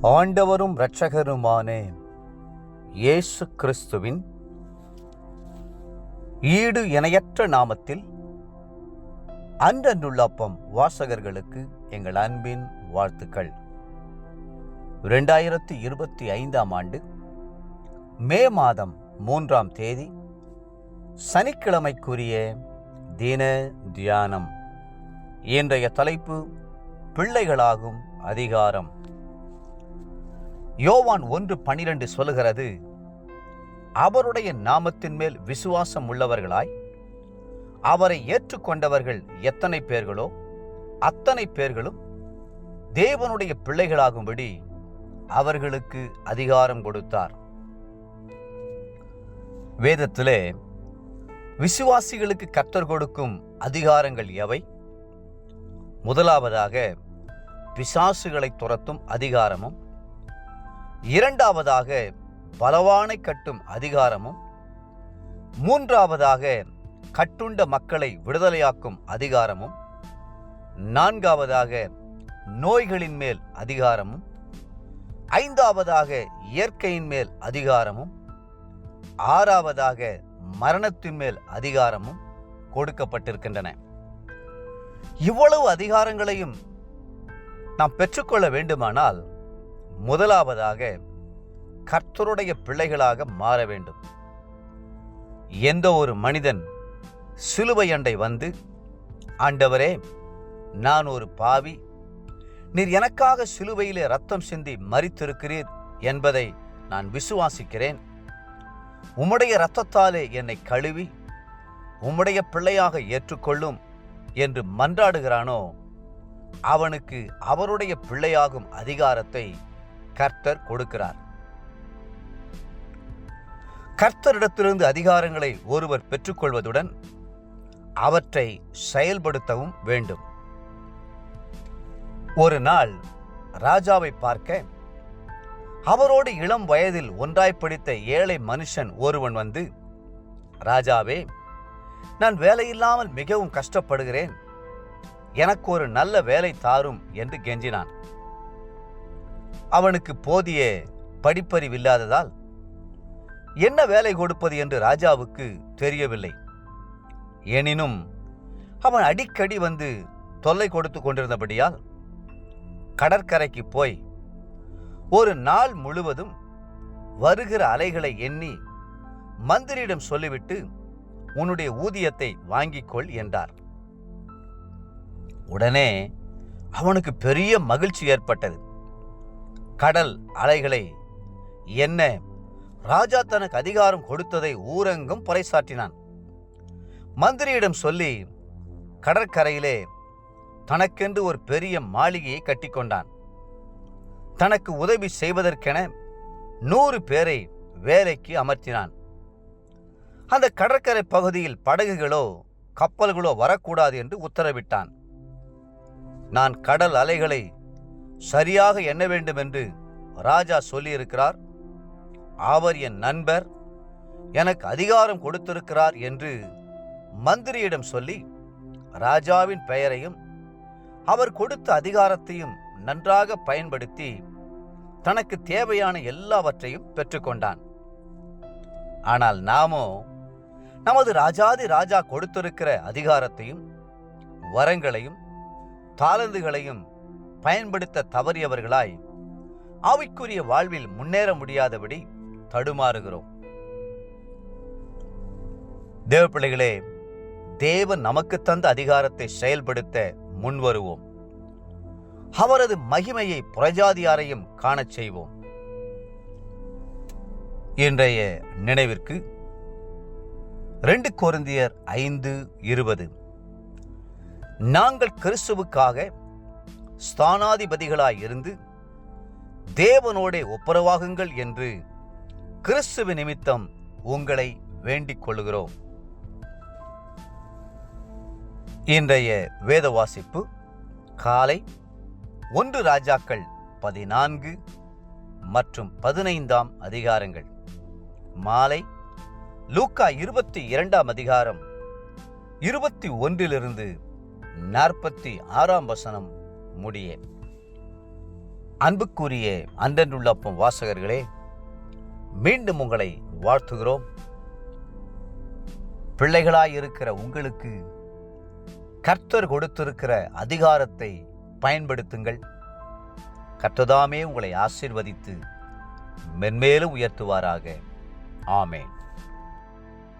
ஆண்டவரும் இரட்சகருமான இயேசு கிறிஸ்துவின் ஈடு இணையற்ற நாமத்தில் அன்றன்றுள்ளப்பம் வாசகர்களுக்கு எங்கள் அன்பின் வாழ்த்துக்கள். 2025 ஆண்டு மே மாதம் 3ஆம் தேதி சனிக்கிழமைக்குரிய தின தியானம். இன்றைய தலைப்பு பிள்ளைகளாகும் அதிகாரம். யோவான் 1:12 சொல்லுகிறது, அவருடைய நாமத்தின் மேல் விசுவாசம் உள்ளவர்களாய் அவரை ஏற்றுக்கொண்டவர்கள் எத்தனை பேர்களோ அத்தனை பேர்களும் தேவனுடைய பிள்ளைகளாகும்படி அவர்களுக்கு அதிகாரம் கொடுத்தார். வேதத்திலே விசுவாசிகளுக்கு கர்த்தர் கொடுக்கும் அதிகாரங்கள் எவை? முதலாவதாக பிசாசுகளை துரத்தும் அதிகாரமும், இரண்டாவதாக பலவானை கட்டும் அதிகாரமும், மூன்றாவதாக கட்டுண்ட மக்களை விடுதலையாக்கும் அதிகாரமும், நான்காவதாக நோய்களின் மேல் அதிகாரமும், ஐந்தாவதாக இயற்கையின் மேல் அதிகாரமும், ஆறாவதாக மரணத்தின் மேல் அதிகாரமும் கொடுக்கப்பட்டிருக்கின்றன. இவ்வளவு அதிகாரங்களையும் நாம் பெற்றுக்கொள்ள வேண்டுமானால் முதலாவதாக கர்த்தருடைய பிள்ளைகளாக மாற வேண்டும். எந்த ஒரு மனிதன் சிலுவை அண்டை வந்து, ஆண்டவரே, நான் ஒரு பாவி, நீர் எனக்காக சிலுவையிலே இரத்தம் சிந்தி மரித்திருக்கிறீர் என்பதை நான் விசுவாசிக்கிறேன், உம்முடைய இரத்தத்தாலே என்னை கழுவி உம்முடைய பிள்ளையாக ஏற்றுக்கொள்ளும் என்று மன்றாடுகிறானோ, அவனுக்கு அவருடைய பிள்ளையாகும் அதிகாரத்தை கர்த்தர் கொடுக்கிறார். கர்த்தரிடத்திலிருந்து அதிகாரங்களை ஒருவர் பெற்றுக்கொள்வதுடன் அவற்றை செயல்படுத்தவும் வேண்டும். ஒரு நாள் ராஜாவை பார்க்க அவரோடு இளம் வயதில் ஒன்றாய் படித்த ஏழை மனுஷன் ஒருவன் வந்து, ராஜாவே, நான் வேலையில்லாமல் மிகவும் கஷ்டப்படுகிறேன், எனக்கு ஒரு நல்ல வேலை தாரும் என்று கெஞ்சினான். அவனுக்கு போதிய படிப்பறிவில்லாததால் என்ன வேலை கொடுப்பது என்று ராஜாவுக்கு தெரியவில்லை. எனினும் அவன் அடிக்கடி வந்து தொல்லை கொடுத்து கொண்டிருந்தபடியால் கடற்கரைக்கு போய் ஒரு நாள் முழுவதும் வருகிற அலைகளை எண்ணி மந்திரியிடம் சொல்லிவிட்டு உன்னுடைய ஊதியத்தை வாங்கிக்கொள் என்றார். உடனே அவனுக்கு பெரிய மகிழ்ச்சி ஏற்பட்டது. கடல் அலைகளை என்ன ராஜா தனக்கு அதிகாரம் கொடுத்ததை ஊரெங்கும் பறைசாற்றினான். மந்திரியிடம் சொல்லி கடற்கரையிலே தனக்கென்று ஒரு பெரிய மாளிகையை கட்டிக்கொண்டான். தனக்கு உதவி செய்வதற்கென 100 பேரை வேலைக்கு அமர்த்தினான். அந்த கடற்கரை பகுதியில் படகுகளோ கப்பல்களோ வரக்கூடாது என்று உத்தரவிட்டான். நான் கடல் அலைகளை சரியாக எண்ண வேண்டும் என்று ராஜா சொல்லியிருக்கிறார், அவர் என் நண்பர், எனக்கு அதிகாரம் கொடுத்திருக்கிறார் என்று மந்திரியிடம் சொல்லி ராஜாவின் பெயரையும் அவர் கொடுத்த அதிகாரத்தையும் நன்றாக பயன்படுத்தி தனக்கு தேவையான எல்லாவற்றையும் பெற்றுக்கொண்டான். ஆனால் நாமோ நமது ராஜாதி ராஜா கொடுத்திருக்கிற அதிகாரத்தையும் வரங்களையும் தாளந்துகளையும் பயன்படுத்த தவறியவர்களாய் ஆவிக்குரிய வாழ்வில் முன்னேற முடியாதபடி தடுமாறுகிறோம். தேவ பிள்ளைகளே, தேவன் நமக்கு தந்த அதிகாரத்தை செயல்படுத்த முன்வருவோம். அவரது மகிமையை புறஜாதியாரையும் காணச் செய்வோம். இன்றைய நினைவிற்கு 2 கொரிந்தியர் 5:20, நாங்கள் கிறிஸ்துவுக்காக ஸ்தானாதிபதிகளாய் இருந்து தேவனோடே ஒப்புரவாகுங்கள் என்று கிறிஸ்துவ நிமித்தம் உங்களை வேண்டிக் கொள்கிறோம். இன்றைய வேத வாசிப்பு காலை 1 ராஜாக்கள் 14 மற்றும் 15ஆம் அதிகாரங்கள், மாலை லூக்கா 22ஆம் அதிகாரம் 21 46 முடிய. அன்புக்குரிய அன்றன்றுள்ளப்பம் வாசகர்களே, மீண்டும் உங்களை வாழ்த்துகிறோம். பிள்ளைகளாயிருக்கிற உங்களுக்கு கர்த்தர் கொடுத்திருக்கிற அதிகாரத்தை பயன்படுத்துங்கள். கர்த்ததாமே உங்களை ஆசீர்வதித்து மென்மேலும் உயர்த்துவாராக. ஆமென்.